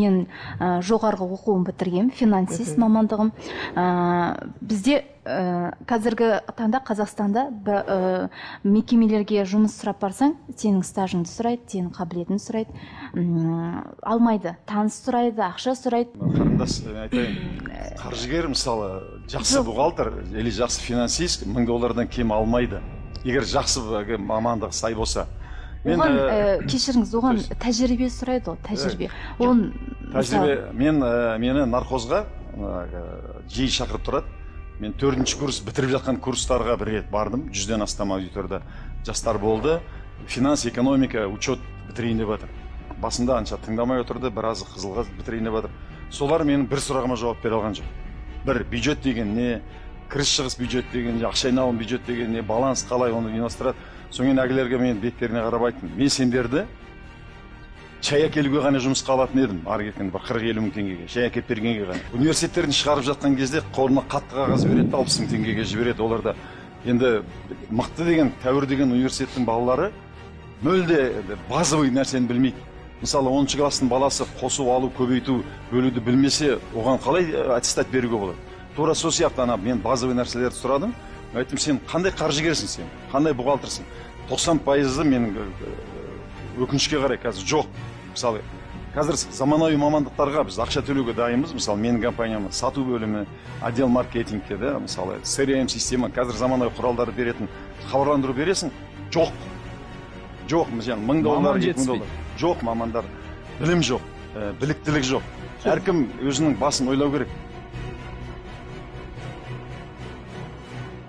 Мен жоғарғы оқуын бітіргем, финансист мамандығым. Бізде қазіргі таңда Қазақстанда мекемелерге жұмыс сұрап барсаң, сенің стажыңды сұрайды, сенің қабілетіңді сұрайды, алмайды. Таныс сұрайды, ақша сұрайды. Қарындас, айтайын, қаржыгер мысалы жақсы бухгалтер или жақсы финансист $1000 кем алмайды. Егер жақсы мамандығы сай болса. Оған кешіріңіз, оған тәжірибе сұрайды, тәжірибе. Мені нархозға жиі шақырып тұрады. Мен 4-ші курс бітіріп жатқан курстарға бір рет бардым. 100-ден астам аудиторда жастар болды. Финанс, экономика, учет бітірейін деп жатыр. Басында анша тыңдамай отырды, біразы қызылға бітірейін деп жатыр. Солар менің бір сұрағыма жауап бере алған жоқ. Бір бюджет деген не, кіріс шығыс бюджет деген не, ақша айналым бюджет деген не, баланс қалай оны ұйымдастырады. Соңын әгілерге мен беттеріне қарап айттым. Мен сендерді шай әкелуге ғана жұмысқа алатын едім. Ары кеткенде 40-50 мың теңгеге, шай әкеліп бергенге ғана. Университеттерін шығарып жатқан кезде қолына қатты қағаз береді, 60 мың теңгеге жібереді. Оларда енді мықты деген, тәуір деген университеттің балалары мүлде базовый нәрсені білмейді. Мысалы 10-шы класстың баласы қосу, алу, көбейту, бөлуді білмесе, оған қалай аттестат беруге болады? Тура сол сияқты мен базовый нәрселерді сұрадым. Айттым, сен қандай қаржыгерсің сен? Қандай бухгалтерсің? 90% менің өкінішке қарай қазір жоқ. Мысалы, қазір заманауи мамандықтарға біз ақша төлеуге дайынбыз. Мысалы, менің компаниям сату бөлімі, отдел маркетингке, мысалы, CRM система, қазір заманауи құралдарды беретін, хабарландыру бересің. Жоқ. Жоқ, $1000, $2000. Жоқ, мамандар. Білім жоқ, біліктілік жоқ. Әркім өзінің басын ойлау керек.